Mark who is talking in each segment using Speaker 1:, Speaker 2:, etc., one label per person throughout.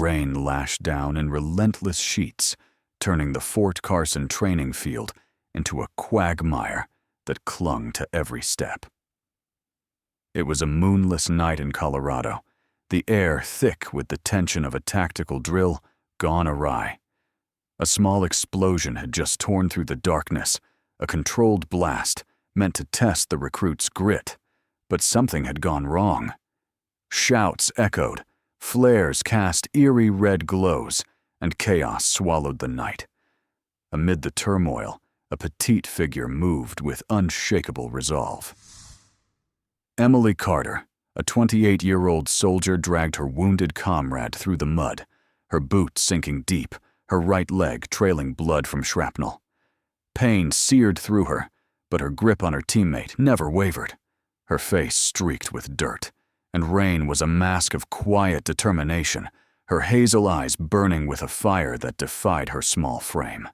Speaker 1: rain lashed down in relentless sheets, turning the Fort Carson training field into a quagmire that clung to every step. It was a moonless night in Colorado, the air thick with the tension of a tactical drill gone awry. A small explosion had just torn through the darkness, a controlled blast meant to test the recruits' grit, but something had gone wrong. Shouts echoed, flares cast eerie red glows, and chaos swallowed the night. Amid the turmoil, a petite figure moved with unshakable resolve. Emily Carter, a 28-year-old soldier, dragged her wounded comrade through the mud, her boots sinking deep, her right leg trailing blood from shrapnel. Pain seared through her, but her grip on her teammate never wavered. Her face streaked with dirt, and rain was a mask of quiet determination, her hazel eyes burning with a fire that defied her small frame.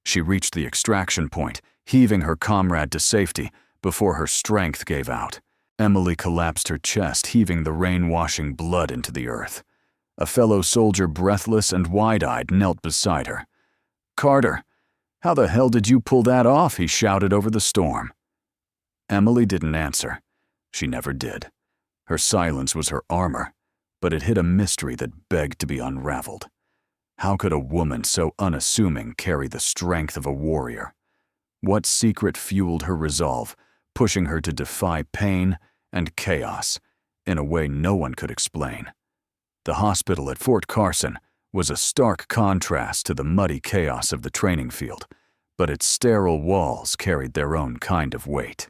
Speaker 1: She reached the extraction point, heaving her comrade to safety before her strength gave out. Emily collapsed her chest, heaving the rain-washing blood into the earth. A fellow soldier, breathless and wide-eyed, knelt beside her. "Carter, how the hell did you pull that off?" he shouted over the storm. Emily didn't answer. She never did. Her silence was her armor, but it hid a mystery that begged to be unraveled. How could a woman so unassuming carry the strength of a warrior? What secret fueled her resolve, pushing her to defy pain and chaos in a way no one could explain? The hospital at Fort Carson was a stark contrast to the muddy chaos of the training field, but its sterile walls carried their own kind of weight.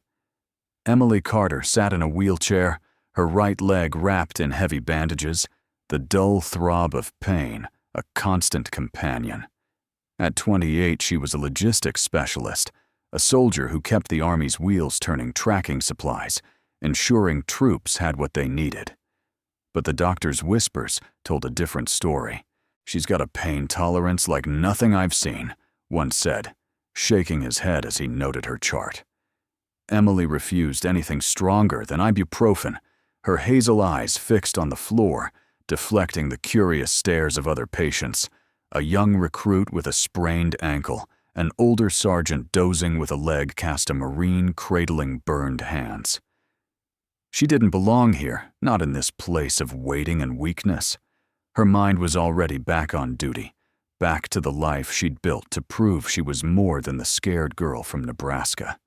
Speaker 1: Emily Carter sat in a wheelchair, her right leg wrapped in heavy bandages, the dull throb of pain a constant companion. At 28, she was a logistics specialist, a soldier who kept the Army's wheels turning, tracking supplies, ensuring troops had what they needed. But the doctor's whispers told a different story. "She's got a pain tolerance like nothing I've seen," one said, shaking his head as he noted her chart. Emily refused anything stronger than ibuprofen, her hazel eyes fixed on the floor, deflecting the curious stares of other patients, a young recruit with a sprained ankle, an older sergeant dozing with a leg cast a Marine cradling burned hands. She didn't belong here, not in this place of waiting and weakness. Her mind was already back on duty, back to the life she'd built to prove she was more than the scared girl from Nebraska.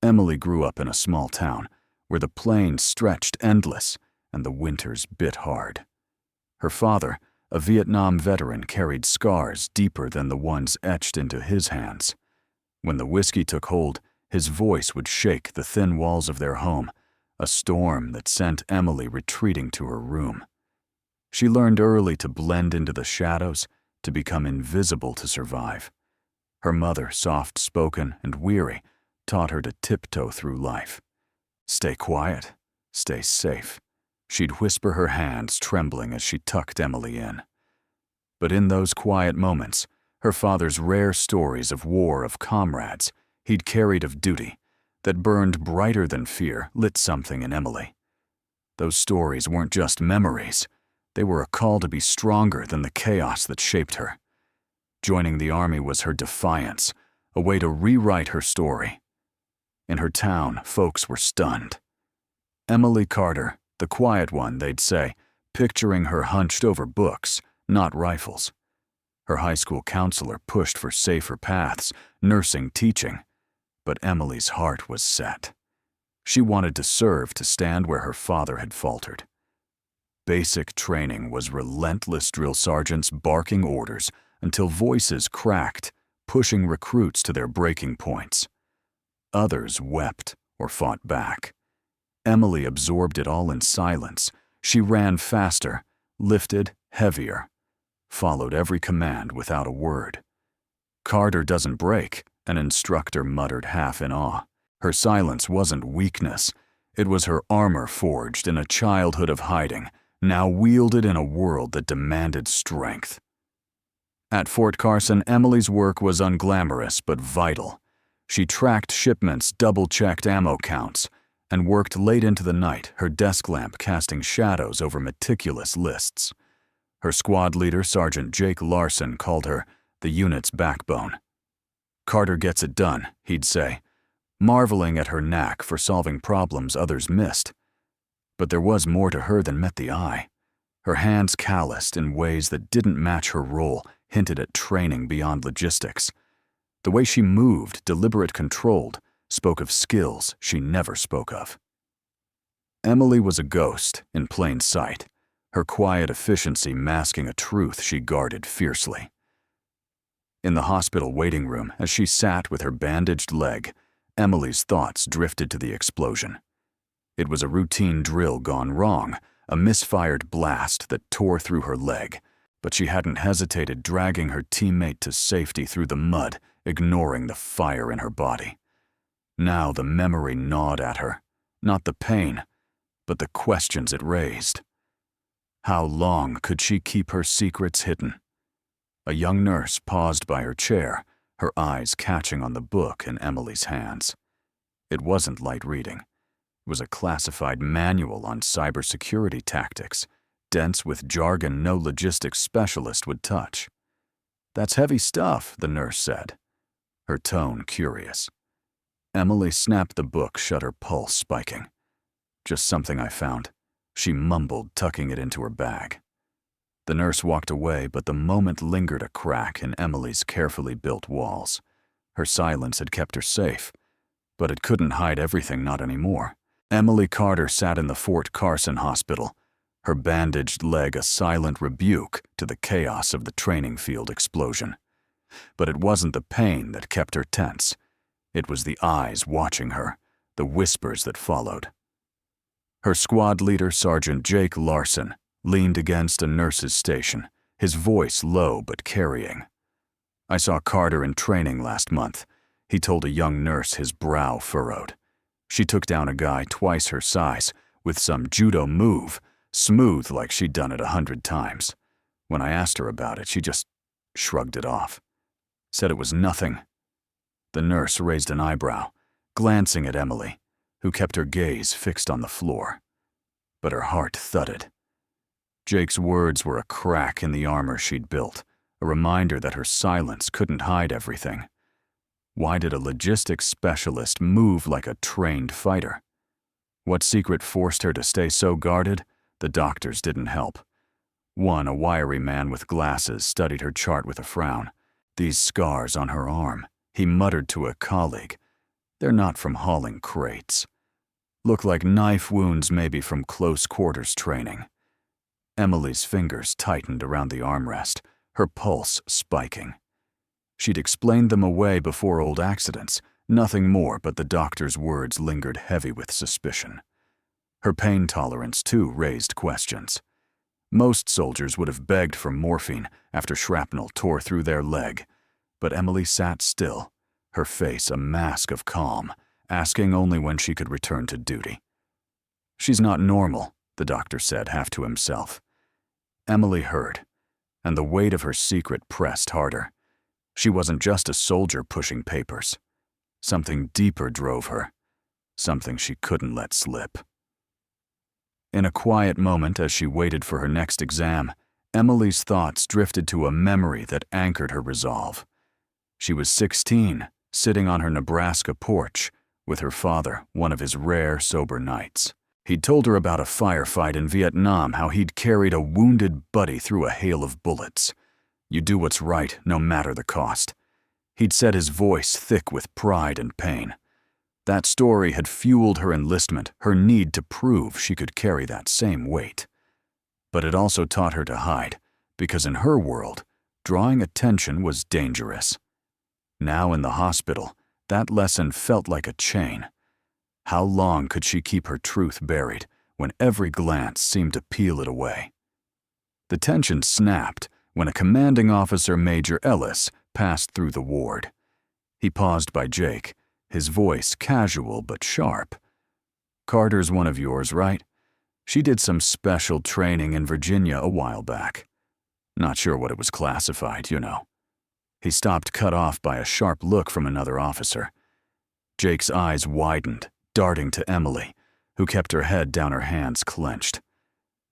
Speaker 1: Emily grew up in a small town where the plains stretched endless and the winters bit hard. Her father, a Vietnam veteran, carried scars deeper than the ones etched into his hands. When the whiskey took hold, his voice would shake the thin walls of their home, a storm that sent Emily retreating to her room. She learned early to blend into the shadows, to become invisible to survive. Her mother, soft-spoken and weary, taught her to tiptoe through life. "Stay quiet, stay safe." She'd whisper, her hands trembling as she tucked Emily in. But in those quiet moments, her father's rare stories of war, of comrades he'd carried of duty, that burned brighter than fear, lit something in Emily. Those stories weren't just memories. They were a call to be stronger than the chaos that shaped her. Joining the Army was her defiance, a way to rewrite her story. In her town, folks were stunned. Emily Carter, the quiet one, they'd say, picturing her hunched over books, not rifles. Her high school counselor pushed for safer paths, nursing, teaching. But Emily's heart was set. She wanted to serve, to stand where her father had faltered. Basic training was relentless drill sergeants barking orders until voices cracked, pushing recruits to their breaking points. Others wept or fought back. Emily absorbed it all in silence. She ran faster, lifted heavier, followed every command without a word. "Carter doesn't break," an instructor muttered, half in awe. Her silence wasn't weakness. It was her armor forged in a childhood of hiding, now wielded in a world that demanded strength. At Fort Carson, Emily's work was unglamorous but vital. She tracked shipments, double-checked ammo counts, and worked late into the night, her desk lamp casting shadows over meticulous lists. Her squad leader, Sergeant Jake Larson, called her the unit's backbone. "Carter gets it done," he'd say, marveling at her knack for solving problems others missed. But there was more to her than met the eye. Her hands, calloused in ways that didn't match her role, hinted at training beyond logistics. The way she moved, deliberate, controlled, spoke of skills she never spoke of. Emily was a ghost in plain sight, her quiet efficiency masking a truth she guarded fiercely. In the hospital waiting room, as she sat with her bandaged leg, Emily's thoughts drifted to the explosion. It was a routine drill gone wrong, a misfired blast that tore through her leg, but she hadn't hesitated dragging her teammate to safety through the mud, ignoring the fire in her body. Now the memory gnawed at her, not the pain, but the questions it raised. How long could she keep her secrets hidden? A young nurse paused by her chair, her eyes catching on the book in Emily's hands. It wasn't light reading. It was a classified manual on cybersecurity tactics, dense with jargon no logistics specialist would touch. "That's heavy stuff," the nurse said, her tone curious. Emily snapped the book shut, her pulse spiking. "Just something I found," she mumbled, tucking it into her bag. The nurse walked away, but the moment lingered a crack in Emily's carefully built walls. Her silence had kept her safe, but it couldn't hide everything, not anymore. Emily Carter sat in the Fort Carson hospital, her bandaged leg a silent rebuke to the chaos of the training field explosion. But it wasn't the pain that kept her tense. It was the eyes watching her, the whispers that followed. Her squad leader, Sergeant Jake Larson, leaned against a nurse's station, his voice low but carrying. "I saw Carter in training last month," he told a young nurse, his brow furrowed. "She took down a guy twice her size with some judo move, smooth like she'd done it 100 times. When I asked her about it, she just shrugged it off. Said it was nothing." The nurse raised an eyebrow, glancing at Emily, who kept her gaze fixed on the floor. But her heart thudded. Jake's words were a crack in the armor she'd built, a reminder that her silence couldn't hide everything. Why did a logistics specialist move like a trained fighter? What secret forced her to stay so guarded? The doctors didn't help. One, a wiry man with glasses, studied her chart with a frown. "These scars on her arm," he muttered to a colleague. "They're not from hauling crates. Look like knife wounds, maybe from close quarters training." Emily's fingers tightened around the armrest, her pulse spiking. She'd explained them away before old accidents, nothing more, but the doctor's words lingered heavy with suspicion. Her pain tolerance, too, raised questions. Most soldiers would have begged for morphine after shrapnel tore through their leg, but Emily sat still, her face a mask of calm, asking only when she could return to duty. "She's not normal," the doctor said, half to himself. Emily heard, and the weight of her secret pressed harder. She wasn't just a soldier pushing papers. Something deeper drove her, something she couldn't let slip. In a quiet moment as she waited for her next exam, Emily's thoughts drifted to a memory that anchored her resolve. She was 16, sitting on her Nebraska porch with her father, one of his rare sober nights. He'd told her about a firefight in Vietnam, how he'd carried a wounded buddy through a hail of bullets. "You do what's right, no matter the cost." He'd said, his voice thick with pride and pain. That story had fueled her enlistment, her need to prove she could carry that same weight. But it also taught her to hide, because in her world, drawing attention was dangerous. Now in the hospital, that lesson felt like a chain. How long could she keep her truth buried when every glance seemed to peel it away? The tension snapped when a commanding officer, Major Ellis, passed through the ward. He paused by Jake, his voice casual but sharp. "Carter's one of yours, right? She did some special training in Virginia a while back. Not sure what it was classified, you know." He stopped, cut off by a sharp look from another officer. Jake's eyes widened, darting to Emily, who kept her head down, her hands clenched.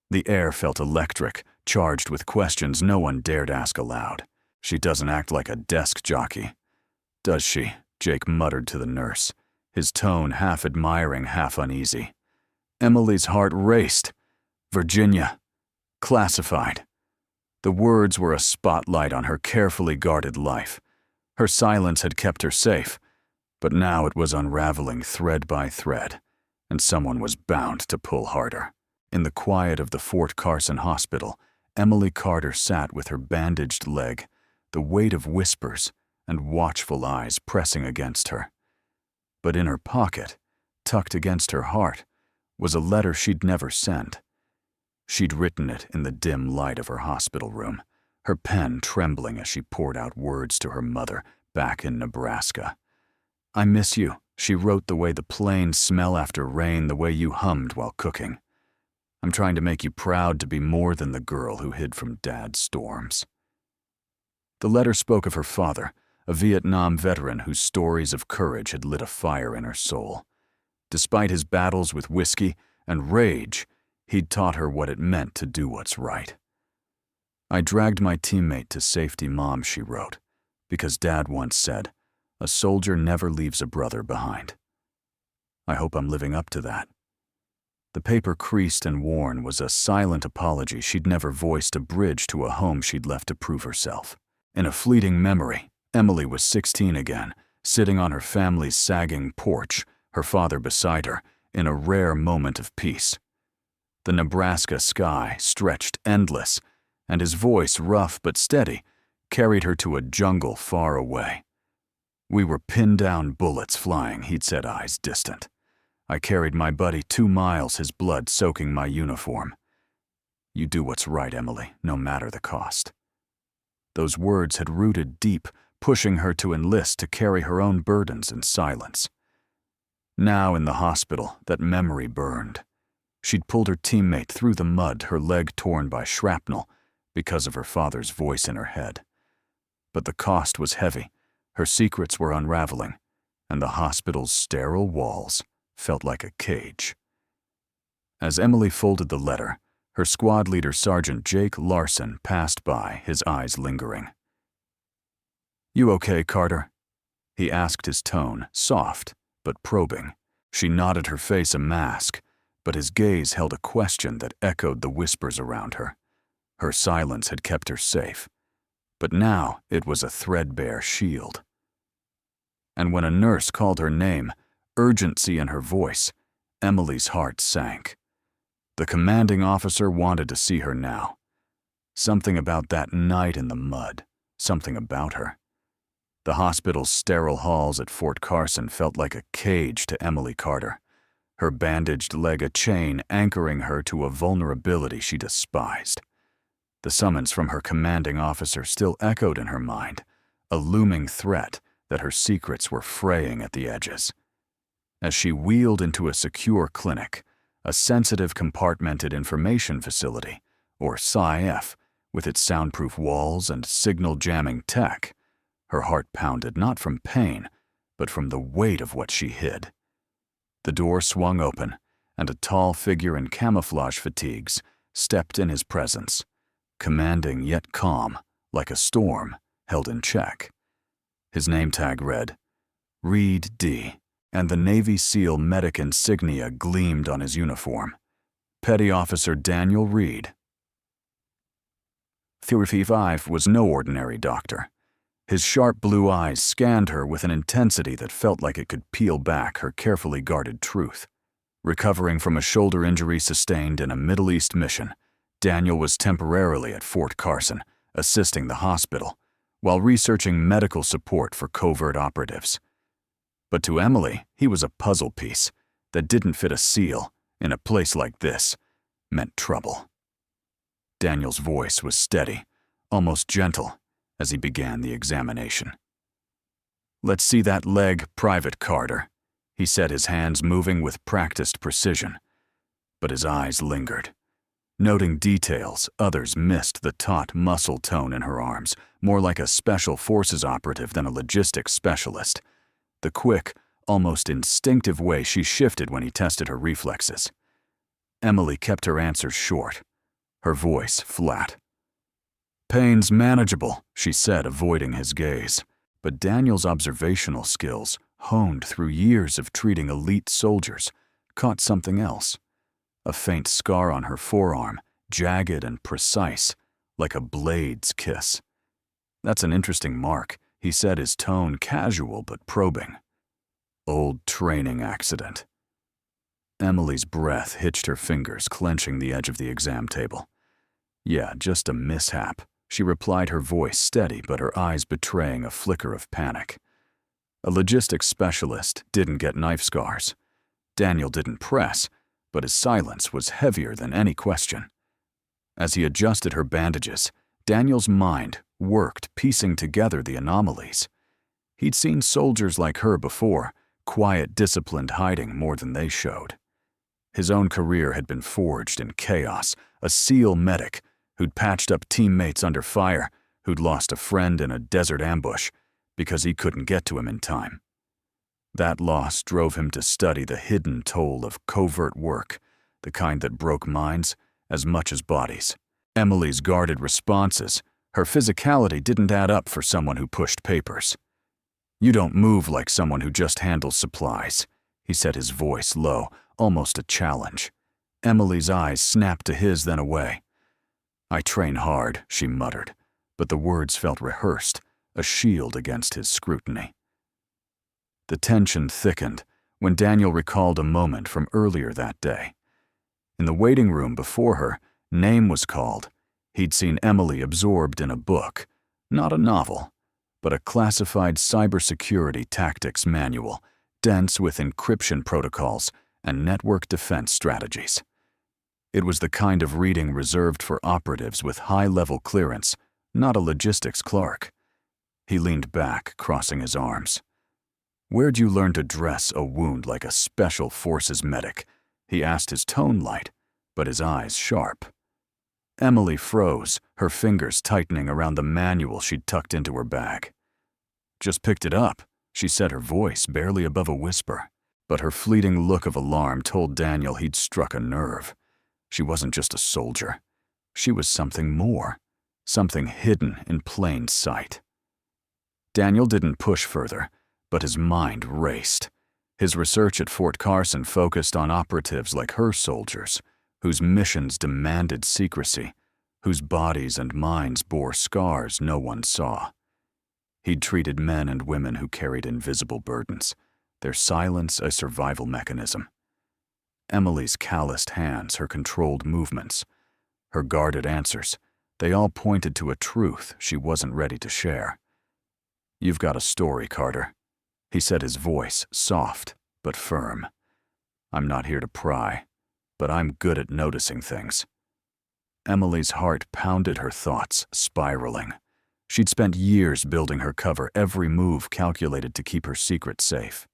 Speaker 1: The air felt electric, charged with questions no one dared ask aloud. "She doesn't act like a desk jockey, does she?" Jake muttered to the nurse, his tone half admiring, half uneasy. Emily's heart raced. Virginia. Classified. The words were a spotlight on her carefully guarded life. Her silence had kept her safe, but now it was unraveling thread by thread, and someone was bound to pull harder. In the quiet of the Fort Carson hospital, Emily Carter sat with her bandaged leg, the weight of whispers and watchful eyes pressing against her. But in her pocket, tucked against her heart, was a letter she'd never sent. She'd written it in the dim light of her hospital room, her pen trembling as she poured out words to her mother back in Nebraska. "I miss you," she wrote, "the way the plains smell after rain, the way you hummed while cooking. I'm trying to make you proud to be more than the girl who hid from Dad's storms." The letter spoke of her father, a Vietnam veteran whose stories of courage had lit a fire in her soul. Despite his battles with whiskey and rage, he'd taught her what it meant to do what's right. "I dragged my teammate to safety, Mom," she wrote, "because Dad once said, a soldier never leaves a brother behind. I hope I'm living up to that." The paper, creased and worn, was a silent apology she'd never voiced, a bridge to a home she'd left to prove herself. In a fleeting memory, Emily was 16 again, sitting on her family's sagging porch, her father beside her, in a rare moment of peace. The Nebraska sky stretched endless, and his voice, rough but steady, carried her to a jungle far away. "We were pinned down, bullets flying," he'd said, eyes distant. "I carried my buddy 2 miles, his blood soaking my uniform. You do what's right, Emily, no matter the cost." Those words had rooted deep, pushing her to enlist, to carry her own burdens in silence. Now in the hospital, that memory burned. She'd pulled her teammate through the mud, her leg torn by shrapnel, because of her father's voice in her head. But the cost was heavy, her secrets were unraveling, and the hospital's sterile walls felt like a cage. As Emily folded the letter, her squad leader, Sergeant Jake Larson, passed by, his eyes lingering. "You okay, Carter?" he asked, his tone soft but probing. She nodded, her face a mask, but his gaze held a question that echoed the whispers around her. Her silence had kept her safe, but now it was a threadbare shield. And when a nurse called her name, urgency in her voice, Emily's heart sank. The commanding officer wanted to see her now. Something about that night in the mud, something about her. The hospital's sterile halls at Fort Carson felt like a cage to Emily Carter, her bandaged leg a chain anchoring her to a vulnerability she despised. The summons from her commanding officer still echoed in her mind, a looming threat that her secrets were fraying at the edges. As she wheeled into a secure clinic, a sensitive compartmented information facility, or SciF, with its soundproof walls and signal-jamming tech, her heart pounded not from pain, but from the weight of what she hid. The door swung open, and a tall figure in camouflage fatigues stepped in his presence, commanding yet calm, like a storm held in check. His name tag read, Reed D., and the Navy SEAL medic insignia gleamed on his uniform. Petty Officer Daniel Reed. 35 was no ordinary doctor. His sharp blue eyes scanned her with an intensity that felt like it could peel back her carefully guarded truth. Recovering from a shoulder injury sustained in a Middle East mission, Daniel was temporarily at Fort Carson, assisting the hospital, while researching medical support for covert operatives. But to Emily, he was a puzzle piece that didn't fit a SEAL in a place like this, meant trouble. Daniel's voice was steady, almost gentle, as he began the examination. "Let's see that leg, Private Carter," he said, his hands moving with practiced precision. But his eyes lingered. Noting details, others missed the taut muscle tone in her arms, more like a special forces operative than a logistics specialist. The quick, almost instinctive way she shifted when he tested her reflexes. Emily kept her answers short. her voice flat. "Pain's manageable," she said, avoiding his gaze. But Daniel's observational skills, honed through years of treating elite soldiers, caught something else. A faint scar on her forearm, jagged and precise, like a blade's kiss. "That's an interesting mark," he said, his tone casual but probing. "Old training accident." Emily's breath hitched her fingers, clenching the edge of the exam table. "Yeah, just a mishap," she replied, her voice steady but her eyes betraying a flicker of panic. A logistics specialist didn't get knife scars. Daniel didn't press, but his silence was heavier than any question. As he adjusted her bandages, Daniel's mind worked, piecing together the anomalies. He'd seen soldiers like her before, quiet, disciplined, hiding more than they showed. His own career had been forged in chaos, a SEAL medic who'd patched up teammates under fire, who'd lost a friend in a desert ambush because he couldn't get to him in time. That loss drove him to study the hidden toll of covert work, the kind that broke minds as much as bodies. Emily's guarded responses, her physicality didn't add up for someone who pushed papers. "You don't move like someone who just handles supplies," he said, his voice low, almost a challenge. Emily's eyes snapped to his, then away. "I train hard," she muttered, but the words felt rehearsed, a shield against his scrutiny. The tension thickened when Daniel recalled a moment from earlier that day. In the waiting room before her, name was called. He'd seen Emily absorbed in a book, not a novel, but a classified cybersecurity tactics manual, dense with encryption protocols and network defense strategies. It was the kind of reading reserved for operatives with high-level clearance, not a logistics clerk. He leaned back, crossing his arms. "Where'd you learn to dress a wound like a special forces medic?" he asked, his tone light, but his eyes sharp. Emily froze, her fingers tightening around the manual she'd tucked into her bag. "Just picked it up," she said, her voice barely above a whisper. But her fleeting look of alarm told Daniel he'd struck a nerve. She wasn't just a soldier. She was something more, something hidden in plain sight. Daniel didn't push further, but his mind raced. His research at Fort Carson focused on operatives like her soldiers, whose missions demanded secrecy, whose bodies and minds bore scars no one saw. He'd treated men and women who carried invisible burdens, their silence a survival mechanism. Emily's calloused hands, her controlled movements, her guarded answers, they all pointed to a truth she wasn't ready to share. "You've got a story, Carter," he said, his voice soft but firm. "I'm not here to pry, but I'm good at noticing things." Emily's heart pounded, her thoughts spiraling. She'd spent years building her cover, every move calculated to keep her secret safe.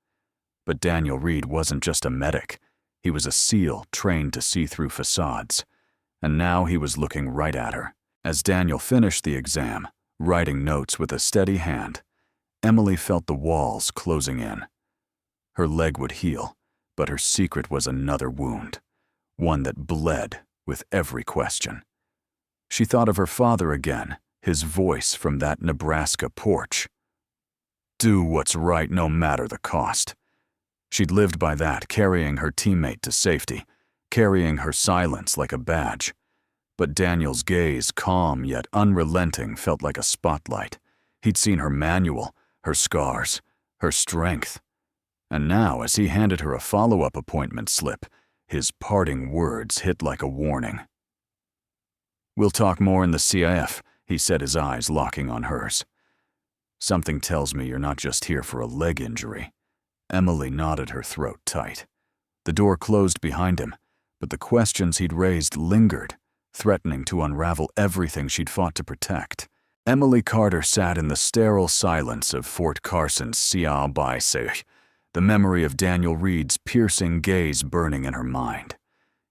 Speaker 1: But Daniel Reed wasn't just a medic. He was a SEAL trained to see through facades. And now he was looking right at her. As Daniel finished the exam, writing notes with a steady hand, Emily felt the walls closing in. Her leg would heal, but her secret was another wound, one that bled with every question. She thought of her father again, his voice from that Nebraska porch. "Do what's right no matter the cost." She'd lived by that, carrying her teammate to safety, carrying her silence like a badge. But Daniel's gaze, calm yet unrelenting, felt like a spotlight. He'd seen her manual, her scars, her strength. And now, as he handed her a follow-up appointment slip, his parting words hit like a warning. "We'll talk more in the CIF," he said, his eyes locking on hers. "Something tells me you're not just here for a leg injury." Emily nodded, her throat tight. The door closed behind him, but the questions he'd raised lingered, threatening to unravel everything she'd fought to protect. Emily Carter sat in the sterile silence of Fort Carson's Sial by Sech, the memory of Daniel Reed's piercing gaze burning in her mind.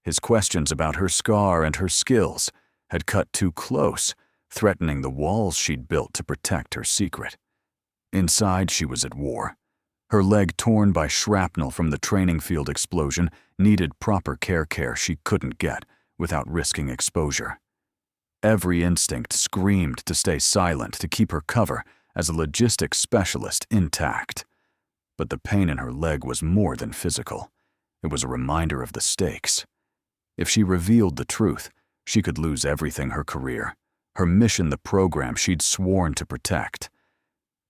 Speaker 1: His questions about her scar and her skills had cut too close, threatening the walls she'd built to protect her secret. Inside, she was at war. Her leg torn by shrapnel from the training field explosion needed proper care she couldn't get without risking exposure. Every instinct screamed to stay silent, to keep her cover as a logistics specialist intact. But the pain in her leg was more than physical. It was a reminder of the stakes. If she revealed the truth, she could lose everything: her career, her mission, the program she'd sworn to protect.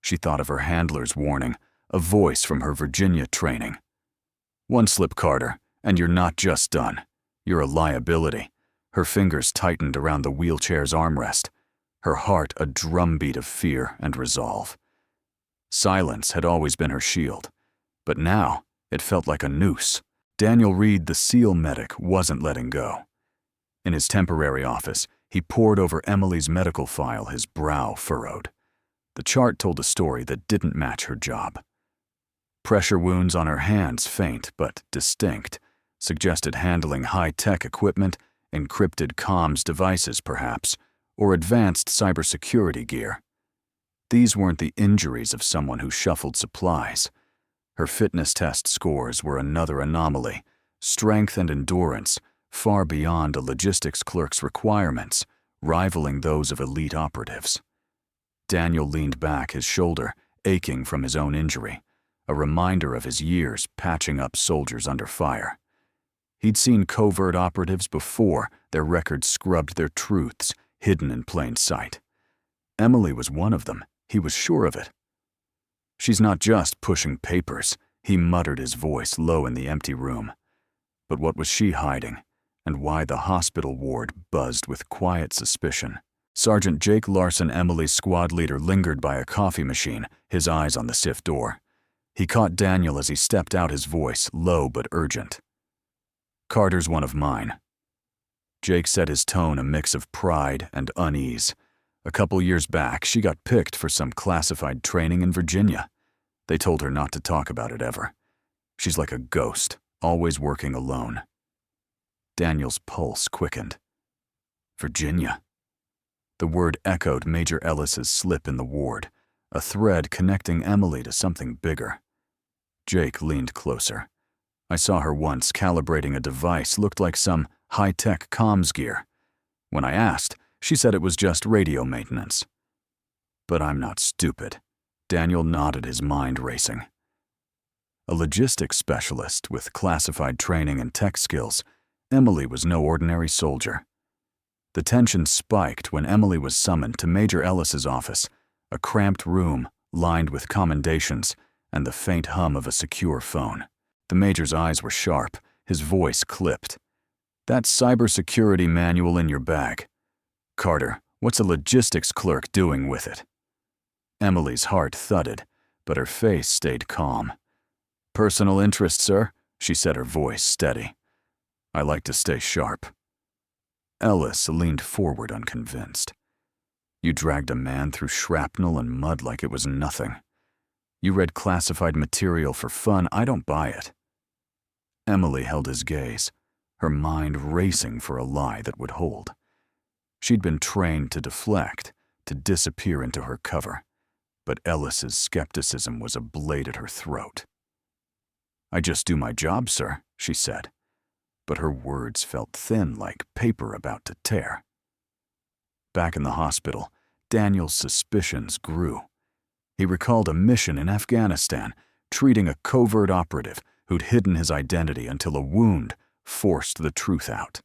Speaker 1: She thought of her handler's warning, a voice from her Virginia training. "One slip, Carter, and you're not just done. You're a liability." Her fingers tightened around the wheelchair's armrest, her heart a drumbeat of fear and resolve. Silence had always been her shield, but now it felt like a noose. Daniel Reed, the SEAL medic, wasn't letting go. In his temporary office, he pored over Emily's medical file, his brow furrowed. The chart told a story that didn't match her job. Pressure wounds on her hands, faint but distinct, suggested handling high-tech equipment, encrypted comms devices perhaps, or advanced cybersecurity gear. These weren't the injuries of someone who shuffled supplies. Her fitness test scores were another anomaly, strength and endurance far beyond a logistics clerk's requirements, rivaling those of elite operatives. Daniel leaned back, his shoulder aching from his own injury, a reminder of his years patching up soldiers under fire. He'd seen covert operatives before, their records scrubbed, their truths hidden in plain sight. Emily was one of them, he was sure of it. "She's not just pushing papers," he muttered, his voice low in the empty room. But what was she hiding, and why the hospital ward buzzed with quiet suspicion? Sergeant Jake Larson, Emily's squad leader, lingered by a coffee machine, his eyes on the SIF door. He caught Daniel as he stepped out, his voice low but urgent. "Carter's one of mine." Jake said, his tone a mix of pride and unease. A couple years back, she got picked for some classified training in Virginia. They told her not to talk about it ever. She's like a ghost, always working alone. Daniel's pulse quickened. Virginia. The word echoed Major Ellis's slip in the ward, a thread connecting Emily to something bigger. Jake leaned closer. "I saw her once calibrating a device, looked like some high-tech comms gear. When I asked, she said it was just radio maintenance." "But I'm not stupid." Daniel nodded, his mind racing. A logistics specialist with classified training and tech skills, Emily was no ordinary soldier. The tension spiked when Emily was summoned to Major Ellis's office, a cramped room lined with commendations and the faint hum of a secure phone. The Major's eyes were sharp, his voice clipped. "That cybersecurity manual in your bag. Carter, what's a logistics clerk doing with it?" Emily's heart thudded, but her face stayed calm. "Personal interest, sir," she said, her voice steady. "I like to stay sharp." Ellis leaned forward, unconvinced. "You dragged a man through shrapnel and mud like it was nothing. You read classified material for fun. I don't buy it." Emily held his gaze, her mind racing for a lie that would hold. She'd been trained to deflect, to disappear into her cover, but Ellis's skepticism was a blade at her throat. "I just do my job, sir," she said, but her words felt thin, like paper about to tear. Back in the hospital, Daniel's suspicions grew. He recalled a mission in Afghanistan, treating a covert operative who'd hidden his identity until a wound forced the truth out.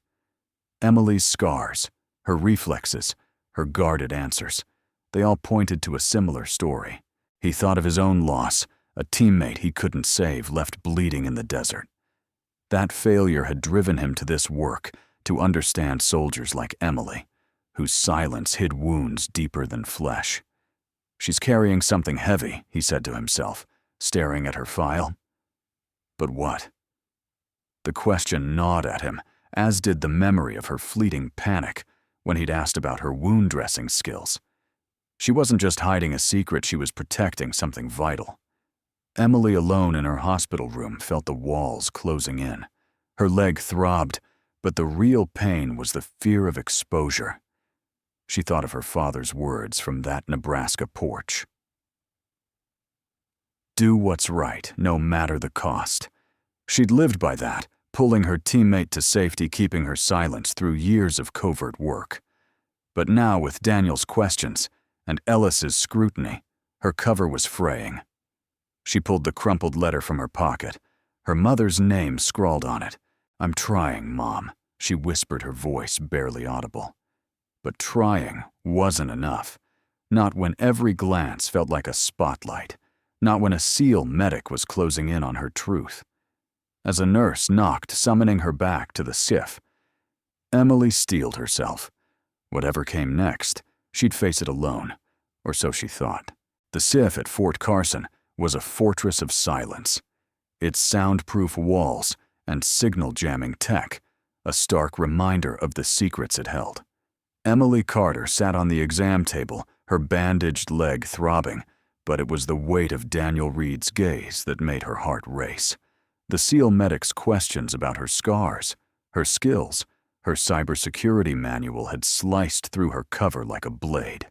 Speaker 1: Emily's scars, her reflexes, her guarded answers, they all pointed to a similar story. He thought of his own loss, a teammate he couldn't save, left bleeding in the desert. That failure had driven him to this work, to understand soldiers like Emily, whose silence hid wounds deeper than flesh. "She's carrying something heavy," he said to himself, staring at her file. But what? The question gnawed at him, as did the memory of her fleeting panic when he'd asked about her wound dressing skills. She wasn't just hiding a secret, she was protecting something vital. Emily, alone in her hospital room, felt the walls closing in. Her leg throbbed, but the real pain was the fear of exposure. She thought of her father's words from that Nebraska porch. "Do what's right, no matter the cost." She'd lived by that, pulling her teammate to safety, keeping her silence through years of covert work. But now, with Daniel's questions and Ellis's scrutiny, her cover was fraying. She pulled the crumpled letter from her pocket, her mother's name scrawled on it. "I'm trying, Mom," she whispered, her voice barely audible. But trying wasn't enough. Not when every glance felt like a spotlight. Not when a SEAL medic was closing in on her truth. As a nurse knocked, summoning her back to the SIF, Emily steeled herself. Whatever came next, she'd face it alone, or so she thought. The SIF at Fort Carson was a fortress of silence. Its soundproof walls and signal-jamming tech, a stark reminder of the secrets it held. Emily Carter sat on the exam table, her bandaged leg throbbing, but it was the weight of Daniel Reed's gaze that made her heart race. The SEAL medic's questions about her scars, her skills, her cybersecurity manual had sliced through her cover like a blade.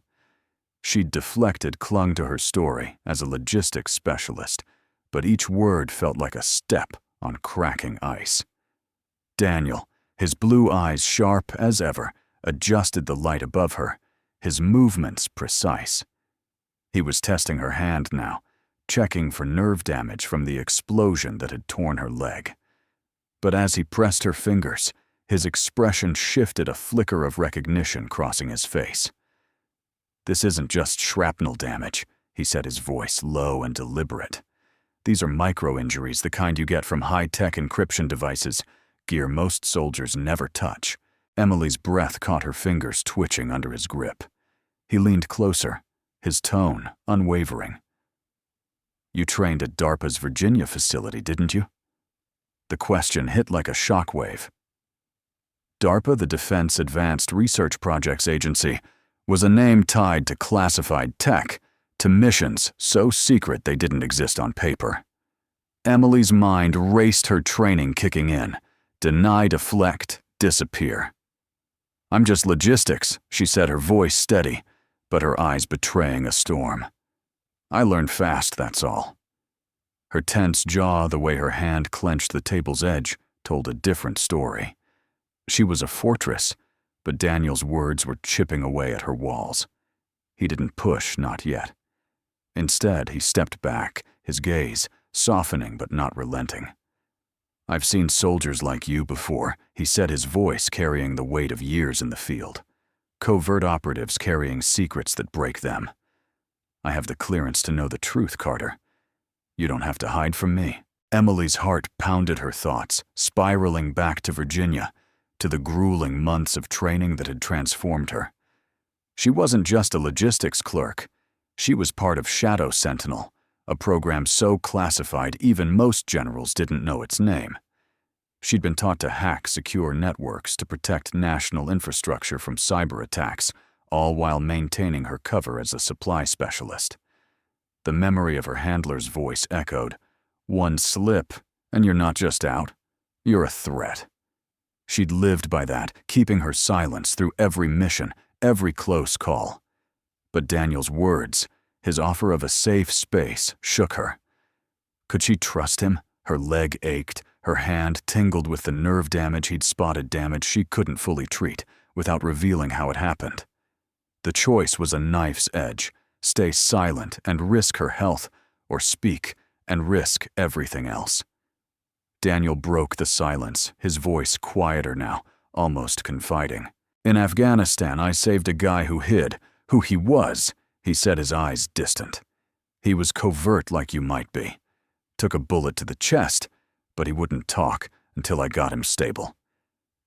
Speaker 1: She'd deflected, clung to her story as a logistics specialist, but each word felt like a step on cracking ice. Daniel, his blue eyes sharp as ever, adjusted the light above her, his movements precise. He was testing her hand now, checking for nerve damage from the explosion that had torn her leg. But as he pressed her fingers, his expression shifted, a flicker of recognition crossing his face. "This isn't just shrapnel damage," he said, his voice low and deliberate. "These are micro-injuries, the kind you get from high-tech encryption devices, gear most soldiers never touch." Emily's breath caught her fingers twitching under his grip. He leaned closer, his tone unwavering. "You trained at DARPA's Virginia facility, didn't you?" The question hit like a shockwave. DARPA, the Defense Advanced Research Projects Agency, was a name tied to classified tech, to missions so secret they didn't exist on paper. Emily's mind raced, her training kicking in. Deny, deflect, disappear. "I'm just logistics," she said, her voice steady, but her eyes betraying a storm. "I learned fast, that's all." Her tense jaw, the way her hand clenched the table's edge, told a different story. She was a fortress, but Daniel's words were chipping away at her walls. He didn't push, not yet. Instead, he stepped back, his gaze softening but not relenting. "I've seen soldiers like you before," he said, his voice carrying the weight of years in the field. "Covert operatives carrying secrets that break them. I have the clearance to know the truth, Carter. You don't have to hide from me." Emily's heart pounded her thoughts, spiraling back to Virginia, to the grueling months of training that had transformed her. She wasn't just a logistics clerk. She was part of Shadow Sentinel, a program so classified even most generals didn't know its name. She'd been taught to hack secure networks to protect national infrastructure from cyber attacks, all while maintaining her cover as a supply specialist. The memory of her handler's voice echoed, "One slip, and you're not just out, you're a threat." She'd lived by that, keeping her silence through every mission, every close call. But Daniel's words, his offer of a safe space, shook her. Could she trust him? Her leg ached, her hand tingled with the nerve damage he'd spotted, damage she couldn't fully treat, without revealing how it happened. The choice was a knife's edge: stay silent and risk her health, or speak and risk everything else. Daniel broke the silence, his voice quieter now, almost confiding. "In Afghanistan, I saved a guy who hid who he was," he said, his eyes distant. "He was covert like you might be. Took a bullet to the chest, but he wouldn't talk until I got him stable.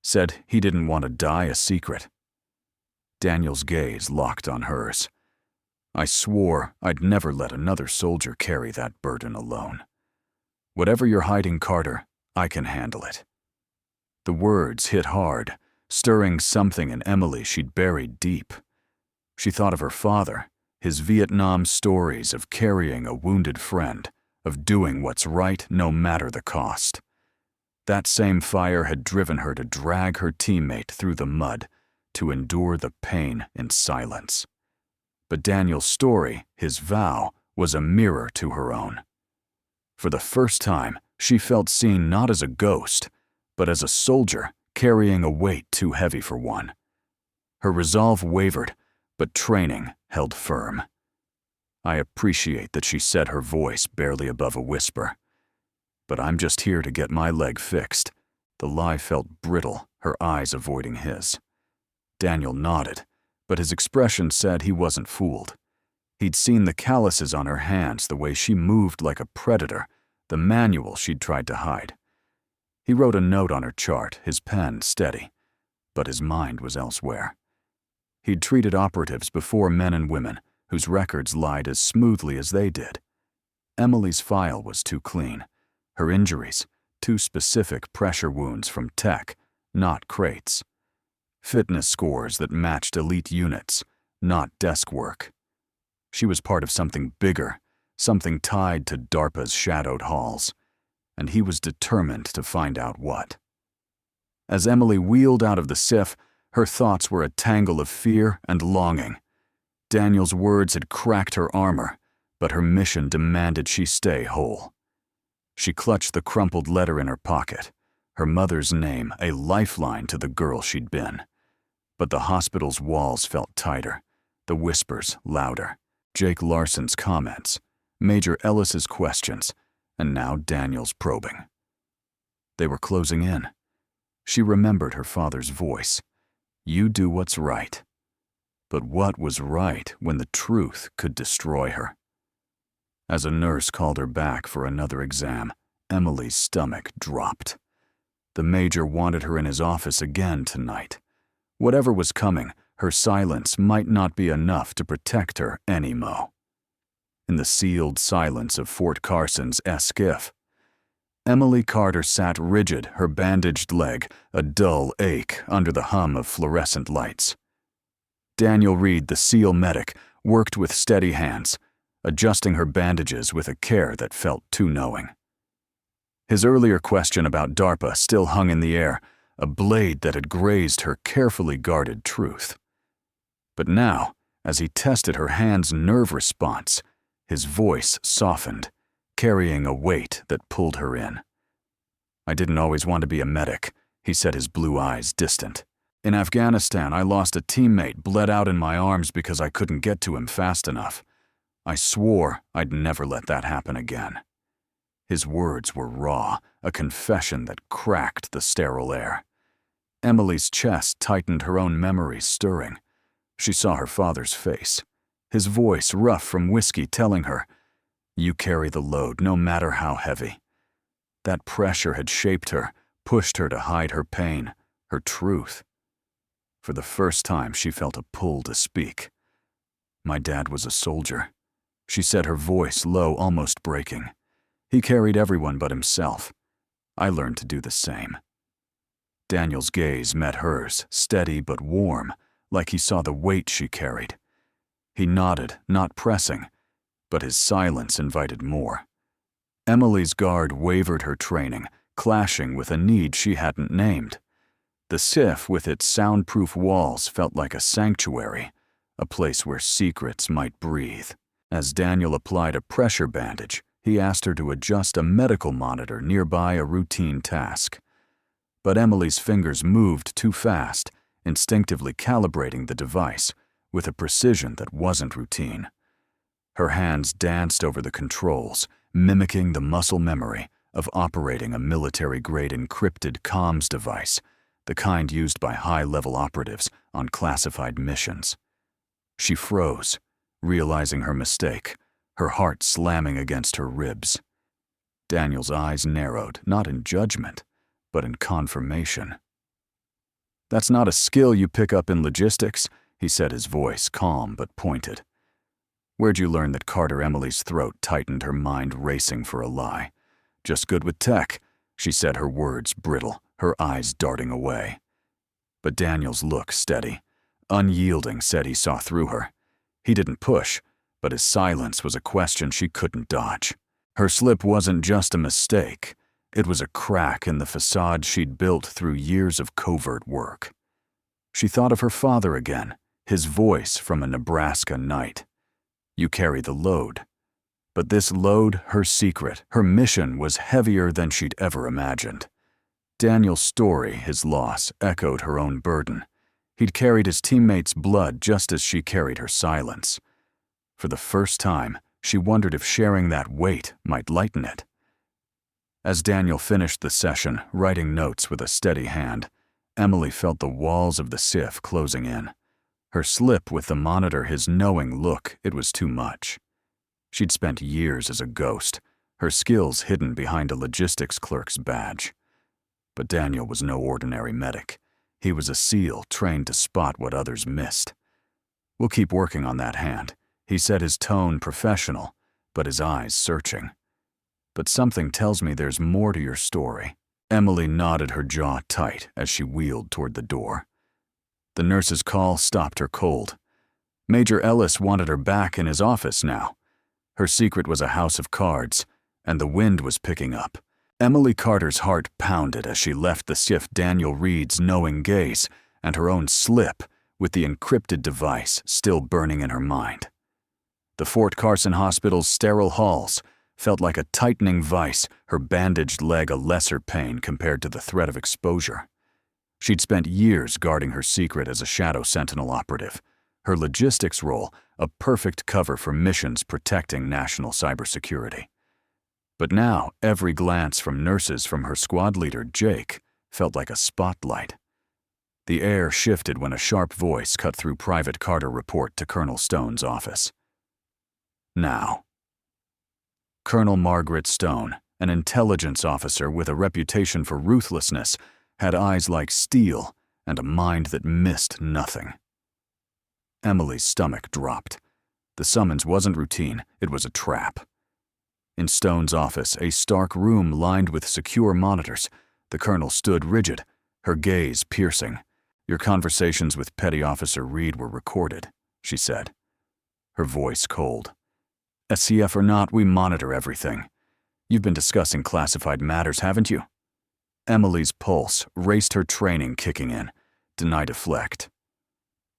Speaker 1: Said he didn't want to die a secret." Daniel's gaze locked on hers. "I swore I'd never let another soldier carry that burden alone. Whatever you're hiding, Carter, I can handle it." The words hit hard, stirring something in Emily she'd buried deep. She thought of her father, his Vietnam stories of carrying a wounded friend, of doing what's right no matter the cost. That same fire had driven her to drag her teammate through the mud, to endure the pain in silence. But Daniel's story, his vow, was a mirror to her own. For the first time, she felt seen not as a ghost, but as a soldier carrying a weight too heavy for one. Her resolve wavered, but training held firm. I appreciate that she said, her voice barely above a whisper. But I'm just here to get my leg fixed. The lie felt brittle, her eyes avoiding his. Daniel nodded, but his expression said he wasn't fooled. He'd seen the calluses on her hands, the way she moved like a predator, the manual she'd tried to hide. He wrote a note on her chart, his pen steady, but his mind was elsewhere. He'd treated operatives before, men and women, whose records lied as smoothly as they did. Emily's file was too clean. Her injuries, too specific pressure wounds from tech, not crates. Fitness scores that matched elite units, not desk work. She was part of something bigger, something tied to DARPA's shadowed halls, and he was determined to find out what. As Emily wheeled out of the SIF, her thoughts were a tangle of fear and longing. Daniel's words had cracked her armor, but her mission demanded she stay whole. She clutched the crumpled letter in her pocket, her mother's name a lifeline to the girl she'd been. But the hospital's walls felt tighter, the whispers louder. Jake Larson's comments, Major Ellis's questions, and now Daniel's probing. They were closing in. She remembered her father's voice. You do what's right. But what was right when the truth could destroy her? As a nurse called her back for another exam, Emily's stomach dropped. The major wanted her in his office again tonight. Whatever was coming, her silence might not be enough to protect her anymore. In the sealed silence of Fort Carson's SCIF, Emily Carter sat rigid, her bandaged leg a dull ache under the hum of fluorescent lights. Daniel Reed, the SEAL medic, worked with steady hands, adjusting her bandages with a care that felt too knowing. His earlier question about DARPA still hung in the air, a blade that had grazed her carefully guarded truth. But now, as he tested her hand's nerve response, his voice softened, carrying a weight that pulled her in. I didn't always want to be a medic, he said, his blue eyes distant. In Afghanistan, I lost a teammate, bled out in my arms because I couldn't get to him fast enough. I swore I'd never let that happen again. His words were raw, a confession that cracked the sterile air. Emily's chest tightened, her own memories stirring. She saw her father's face, his voice rough from whiskey telling her, "You carry the load, no matter how heavy." That pressure had shaped her, pushed her to hide her pain, her truth. For the first time, she felt a pull to speak. My dad was a soldier, she said, her voice low, almost breaking. He carried everyone but himself. I learned to do the same. Daniel's gaze met hers, steady but warm, like he saw the weight she carried. He nodded, not pressing, but his silence invited more. Emily's guard wavered, her training, clashing with a need she hadn't named. The SIF, with its soundproof walls, felt like a sanctuary, a place where secrets might breathe. As Daniel applied a pressure bandage, he asked her to adjust a medical monitor nearby, a routine task. But Emily's fingers moved too fast, instinctively calibrating the device with a precision that wasn't routine. Her hands danced over the controls, mimicking the muscle memory of operating a military-grade encrypted comms device, the kind used by high-level operatives on classified missions. She froze, realizing her mistake, her heart slamming against her ribs. Daniel's eyes narrowed, not in judgment, but in confirmation. "That's not a skill you pick up in logistics," he said, his voice calm but pointed. "Where'd you learn that?" Carter, Emily's throat tightened, her mind racing for a lie. "Just good with tech," she said, her words brittle, her eyes darting away. But Daniel's look steady, unyielding, said he saw through her. He didn't push, but his silence was a question she couldn't dodge. Her slip wasn't just a mistake. It was a crack in the facade she'd built through years of covert work. She thought of her father again, his voice from a Nebraska night. "You carry the load." But this load, her secret, her mission, was heavier than she'd ever imagined. Daniel's story, his loss, echoed her own burden. He'd carried his teammates' blood just as she carried her silence. For the first time, she wondered if sharing that weight might lighten it. As Daniel finished the session, writing notes with a steady hand, Emily felt the walls of the SIF closing in. Her slip with the monitor, his knowing look, it was too much. She'd spent years as a ghost, her skills hidden behind a logistics clerk's badge. But Daniel was no ordinary medic. He was a SEAL trained to spot what others missed. "We'll keep working on that hand," he said, his tone professional, but his eyes searching. "But something tells me there's more to your story." Emily nodded, her jaw tight as she wheeled toward the door. The nurse's call stopped her cold. Major Ellis wanted her back in his office now. Her secret was a house of cards, and the wind was picking up. Emily Carter's heart pounded as she left the SIF, Daniel Reed's knowing gaze, and her own slip, with the encrypted device still burning in her mind. The Fort Carson Hospital's sterile halls felt like a tightening vice, her bandaged leg a lesser pain compared to the threat of exposure. She'd spent years guarding her secret as a Shadow Sentinel operative, her logistics role a perfect cover for missions protecting national cybersecurity. But now, every glance from nurses from her squad leader, Jake, felt like a spotlight. The air shifted when a sharp voice cut through Private Carter report to Colonel Stone's office. "Now." Colonel Margaret Stone, an intelligence officer with a reputation for ruthlessness, had eyes like steel and a mind that missed nothing. Emily's stomach dropped. The summons wasn't routine, it was a trap. In Stone's office, a stark room lined with secure monitors, the colonel stood rigid, her gaze piercing. "Your conversations with Petty Officer Reed were recorded," she said, her voice cold. "SCF or not, we monitor everything. You've been discussing classified matters, haven't you?" Emily's pulse raced, her training kicking in. Deny deflect.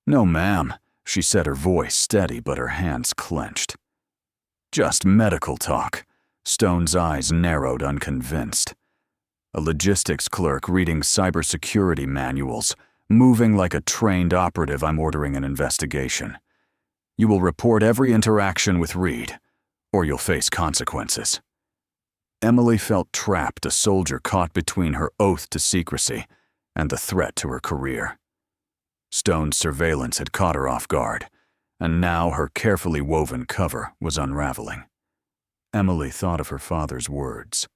Speaker 1: "No, ma'am," she said, her voice steady but her hands clenched. "Just medical talk." Stone's eyes narrowed, unconvinced. "A logistics clerk reading cybersecurity manuals, moving like a trained operative. I'm ordering an investigation. You will report every interaction with Reed, or you'll face consequences." Emily felt trapped, a soldier caught between her oath to secrecy and the threat to her career. Stone's surveillance had caught her off guard, and now her carefully woven cover was unraveling. Emily thought of her father's words.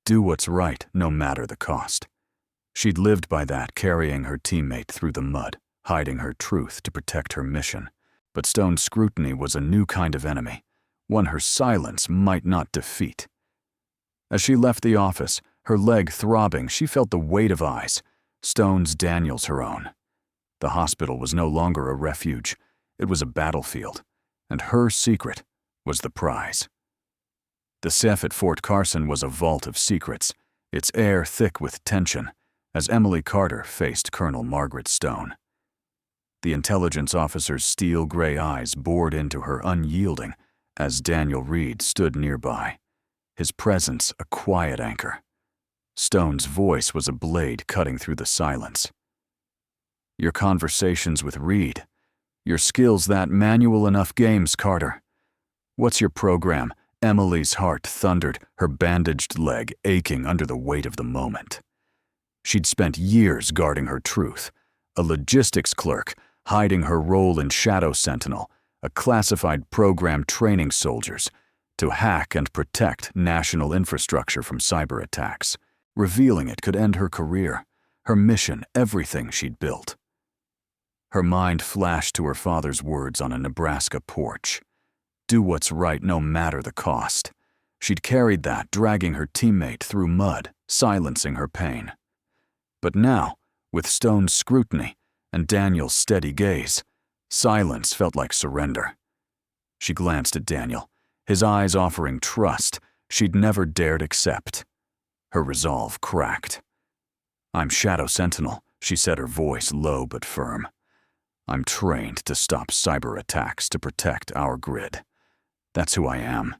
Speaker 1: Do what's right, no matter the cost. She'd lived by that, carrying her teammate through the mud, hiding her truth to protect her mission. But Stone's scrutiny was a new kind of enemy, one her silence might not defeat. As she left the office, her leg throbbing, she felt the weight of eyes. Stone's, Daniel's, her own. The hospital was no longer a refuge. It was a battlefield, and her secret was the prize. The SEF at Fort Carson was a vault of secrets, its air thick with tension, as Emily Carter faced Colonel Margaret Stone. The intelligence officer's steel-gray eyes bored into her, unyielding, as Daniel Reed stood nearby, his presence a quiet anchor. Stone's voice was a blade cutting through the silence. "Your conversations with Reed. Your skills that manual enough games, Carter. What's your program?" Emily's heart thundered, her bandaged leg aching under the weight of the moment. She'd spent years guarding her truth, a logistics clerk, hiding her role in Shadow Sentinel, a classified program training soldiers to hack and protect national infrastructure from cyber attacks. Revealing it could end her career, her mission, everything she'd built. Her mind flashed to her father's words on a Nebraska porch. Do what's right, no matter the cost. She'd carried that, dragging her teammate through mud, silencing her pain. But now, with Stone's scrutiny and Daniel's steady gaze, silence felt like surrender. She glanced at Daniel, his eyes offering trust she'd never dared accept. Her resolve cracked. "I'm Shadow Sentinel," she said, her voice low but firm. "I'm trained to stop cyber attacks to protect our grid. That's who I am."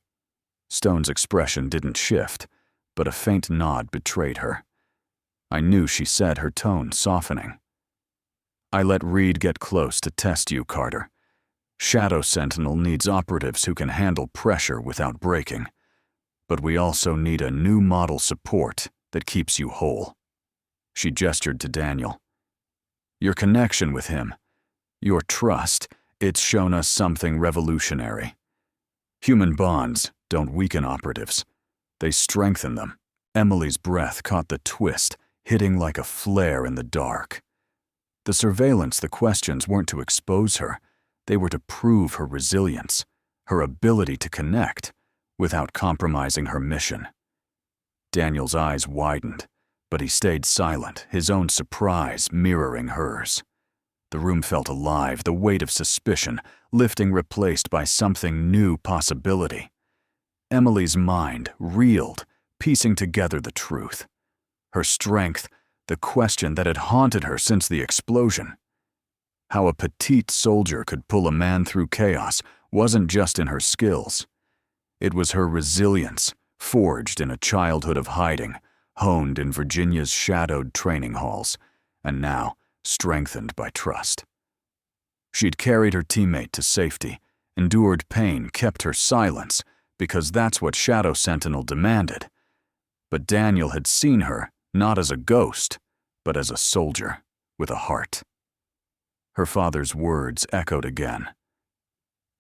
Speaker 1: Stone's expression didn't shift, but a faint nod betrayed her. I knew, she said, her tone softening. I let Reed get close to test you, Carter. Shadow Sentinel needs operatives who can handle pressure without breaking. But we also need a new model support that keeps you whole." She gestured to Daniel. "Your connection with him, your trust, it's shown us something revolutionary. Human bonds don't weaken operatives. They strengthen them." Emily's breath caught the twist, hitting like a flare in the dark. The surveillance, the questions weren't to expose her. They were to prove her resilience, her ability to connect, without compromising her mission. Daniel's eyes widened, but he stayed silent, his own surprise mirroring hers. The room felt alive, the weight of suspicion lifting, replaced by something new possibility. Emily's mind reeled, piecing together the truth. Her strength, the question that had haunted her since the explosion. How a petite soldier could pull a man through chaos wasn't just in her skills. It was her resilience, forged in a childhood of hiding, honed in Virginia's shadowed training halls, and now strengthened by trust. She'd carried her teammate to safety, endured pain, kept her silence, because that's what Shadow Sentinel demanded. But Daniel had seen her not as a ghost, but as a soldier with a heart. Her father's words echoed again.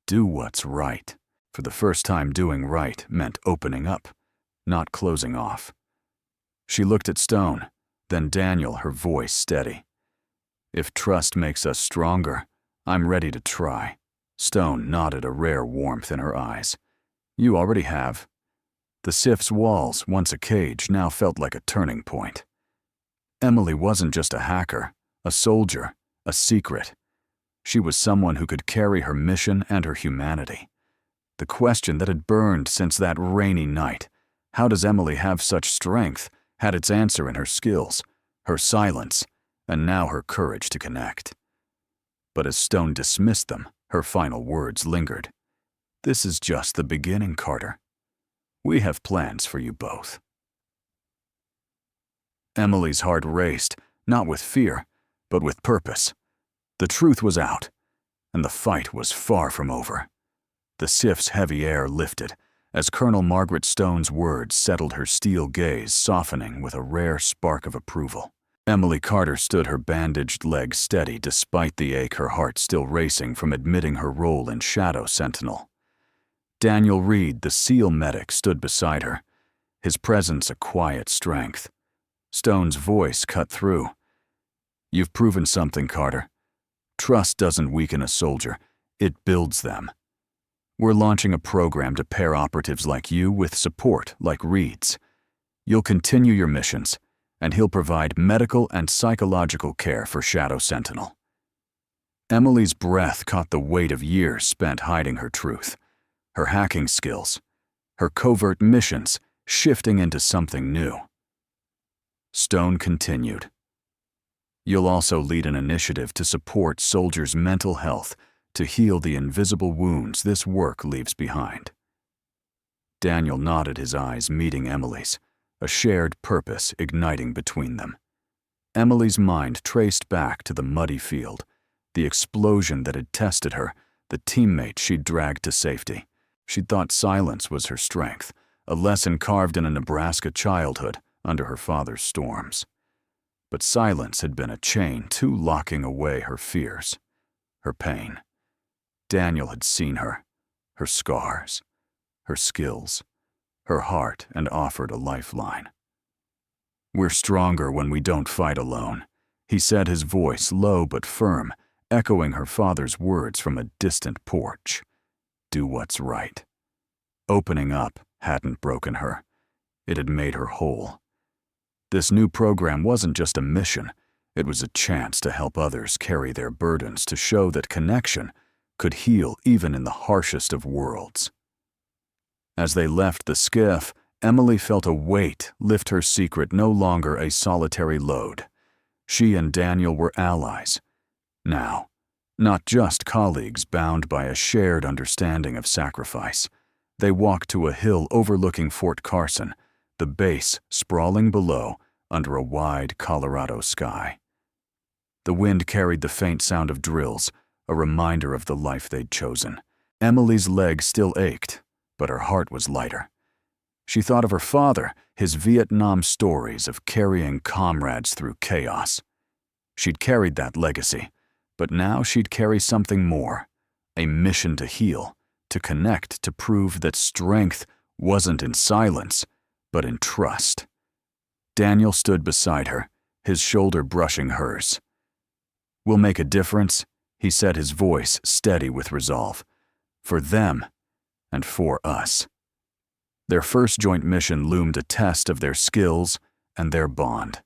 Speaker 1: Do what's right. For the first time, doing right meant opening up, not closing off. She looked at Stone, then Daniel, her voice steady. If trust makes us stronger, I'm ready to try. Stone nodded, a rare warmth in her eyes. You already have. The SIF's walls, once a cage, now felt like a turning point. Emily wasn't just a hacker, a soldier, a secret. She was someone who could carry her mission and her humanity. The question that had burned since that rainy night, how does Emily have such strength, had its answer in her skills, her silence, and now her courage to connect. But as Stone dismissed them, her final words lingered. This is just the beginning, Carter. We have plans for you both. Emily's heart raced, not with fear, but with purpose. The truth was out, and the fight was far from over. The SIF's heavy air lifted, as Colonel Margaret Stone's words settled her steel gaze, softening with a rare spark of approval. Emily Carter stood, her bandaged legs steady despite the ache, her heart still racing from admitting her role in Shadow Sentinel. Daniel Reed, the SEAL medic, stood beside her, his presence a quiet strength. Stone's voice cut through. You've proven something, Carter. Trust doesn't weaken a soldier, it builds them. We're launching a program to pair operatives like you with support like Reed's. You'll continue your missions, and he'll provide medical and psychological care for Shadow Sentinel. Emily's breath caught the weight of years spent hiding her truth, her hacking skills, her covert missions shifting into something new. Stone continued. You'll also lead an initiative to support soldiers' mental health, to heal the invisible wounds this work leaves behind. Daniel nodded, his eyes meeting Emily's, a shared purpose igniting between them. Emily's mind traced back to the muddy field, the explosion that had tested her, the teammate she'd dragged to safety. She'd thought silence was her strength, a lesson carved in a Nebraska childhood under her father's storms. But silence had been a chain too, locking away her fears, her pain. Daniel had seen her, her scars, her skills, her heart, and offered a lifeline. We're stronger when we don't fight alone, he said, his voice low but firm, echoing her father's words from a distant porch. Do what's right. Opening up hadn't broken her. It had made her whole. This new program wasn't just a mission, it was a chance to help others carry their burdens, to show that connection could heal even in the harshest of worlds. As they left the skiff, Emily felt a weight lift, her secret no longer a solitary load. She and Daniel were allies. Now, not just colleagues bound by a shared understanding of sacrifice. They walked to a hill overlooking Fort Carson, the base sprawling below under a wide Colorado sky. The wind carried the faint sound of drills, a reminder of the life they'd chosen. Emily's leg still ached, but her heart was lighter. She thought of her father, his Vietnam stories of carrying comrades through chaos. She'd carried that legacy, but now she'd carry something more, a mission to heal, to connect, to prove that strength wasn't in silence, but in trust. Daniel stood beside her, his shoulder brushing hers. "We'll make a difference," he said, his voice steady with resolve. "For them, and for us." Their first joint mission loomed a test of their skills and their bond.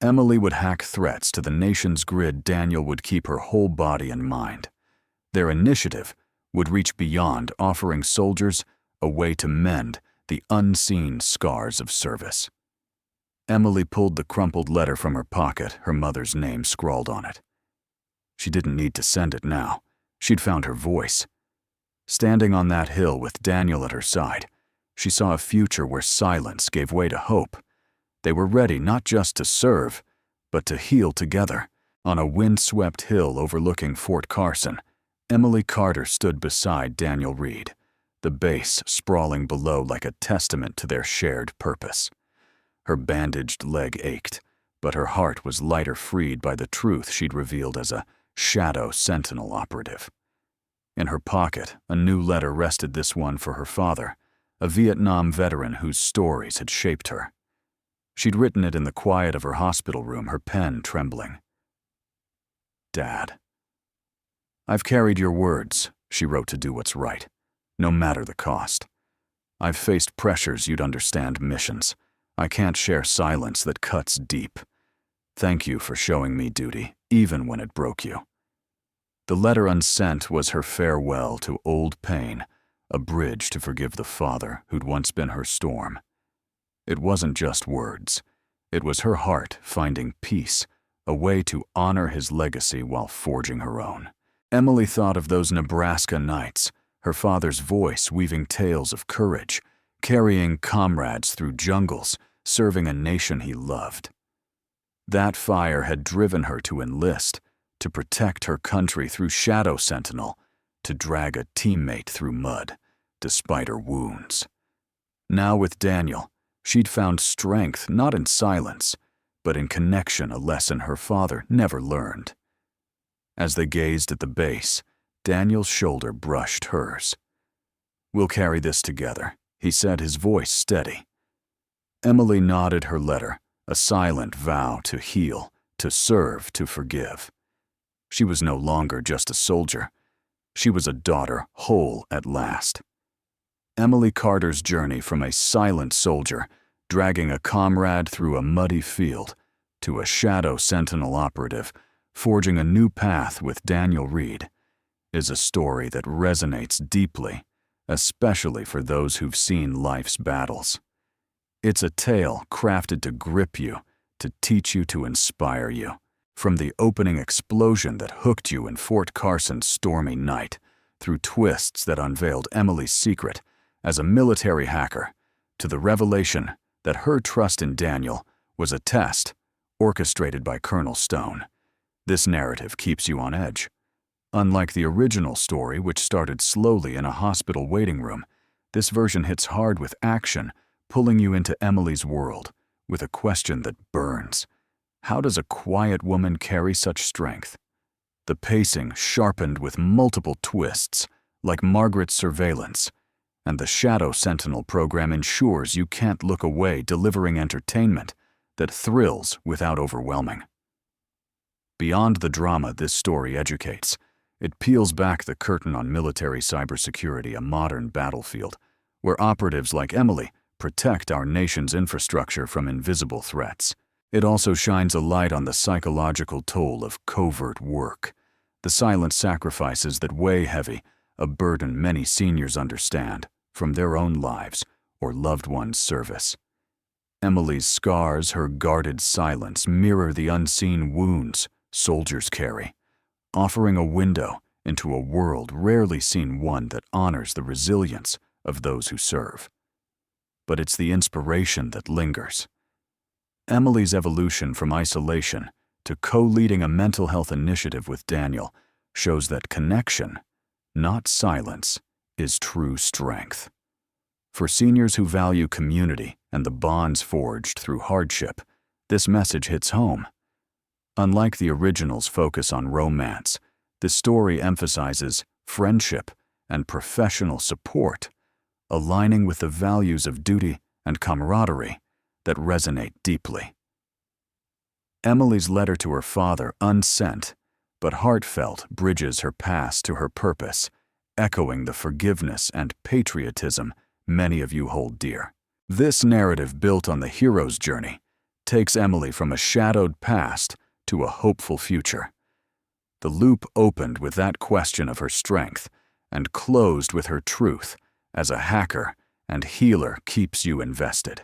Speaker 1: Emily would hack threats to the nation's grid. Daniel would keep her whole body and mind. Their initiative would reach beyond, offering soldiers a way to mend the unseen scars of service. Emily pulled the crumpled letter from her pocket, her mother's name scrawled on it. She didn't need to send it now. She'd found her voice. Standing on that hill with Daniel at her side, she saw a future where silence gave way to hope. They were ready not just to serve, but to heal together. On a windswept hill overlooking Fort Carson, Emily Carter stood beside Daniel Reed, the base sprawling below like a testament to their shared purpose. Her bandaged leg ached, but her heart was lighter, freed by the truth she'd revealed as a Shadow Sentinel operative. In her pocket, a new letter rested, this one for her father, a Vietnam veteran whose stories had shaped her. She'd written it in the quiet of her hospital room, her pen trembling. "Dad, I've carried your words," she wrote, "to do what's right, no matter the cost. I've faced pressures you'd understand, missions. I can't share silence that cuts deep. Thank you for showing me duty, even when it broke you." The letter unsent was her farewell to old pain, a bridge to forgive the father who'd once been her storm. It wasn't just words. It was her heart finding peace, a way to honor his legacy while forging her own. Emily thought of those Nebraska nights, her father's voice weaving tales of courage, carrying comrades through jungles, serving a nation he loved. That fire had driven her to enlist, to protect her country through Shadow Sentinel, to drag a teammate through mud, despite her wounds. Now with Daniel, she'd found strength not in silence, but in connection, a lesson her father never learned. As they gazed at the base, Daniel's shoulder brushed hers. "We'll carry this together," he said, his voice steady. Emily nodded her letter, a silent vow to heal, to serve, to forgive. She was no longer just a soldier. She was a daughter, whole at last. Emily Carter's journey from a silent soldier, dragging a comrade through a muddy field, to a Shadow Sentinel operative, forging a new path with Daniel Reed, is a story that resonates deeply, especially for those who've seen life's battles. It's a tale crafted to grip you, to teach you, to inspire you. From the opening explosion that hooked you in Fort Carson's stormy night, through twists that unveiled Emily's secret as a military hacker, to the revelation that her trust in Daniel was a test orchestrated by Colonel Stone. This narrative keeps you on edge. Unlike the original story, which started slowly in a hospital waiting room, this version hits hard with action, pulling you into Emily's world with a question that burns. How does a quiet woman carry such strength? The pacing sharpened with multiple twists, like Margaret's surveillance, and the Shadow Sentinel program ensures you can't look away, delivering entertainment that thrills without overwhelming. Beyond the drama, this story educates. It peels back the curtain on military cybersecurity, a modern battlefield, where operatives like Emily protect our nation's infrastructure from invisible threats. It also shines a light on the psychological toll of covert work, the silent sacrifices that weigh heavy, a burden many seniors understand from their own lives or loved ones' service. Emily's scars, her guarded silence, mirror the unseen wounds soldiers carry, offering a window into a world rarely seen, one that honors the resilience of those who serve. But it's the inspiration that lingers. Emily's evolution from isolation to co-leading a mental health initiative with Daniel shows that connection, not silence, is true strength. For seniors who value community and the bonds forged through hardship, this message hits home. Unlike the original's focus on romance, this story emphasizes friendship and professional support, aligning with the values of duty and camaraderie that resonate deeply. Emily's letter to her father, unsent but heartfelt, bridges her past to her purpose, echoing the forgiveness and patriotism many of you hold dear. This narrative, built on the hero's journey, takes Emily from a shadowed past to a hopeful future. The loop opened with that question of her strength and closed with her truth as a hacker and healer keeps you invested.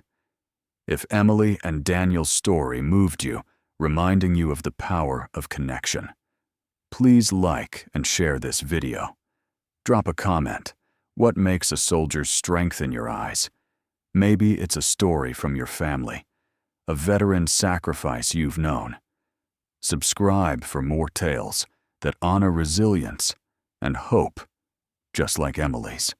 Speaker 1: If Emily and Daniel's story moved you, reminding you of the power of connection, please like and share this video. Drop a comment. What makes a soldier's strength in your eyes? Maybe it's a story from your family, a veteran's sacrifice you've known. Subscribe for more tales that honor resilience and hope, just like Emily's.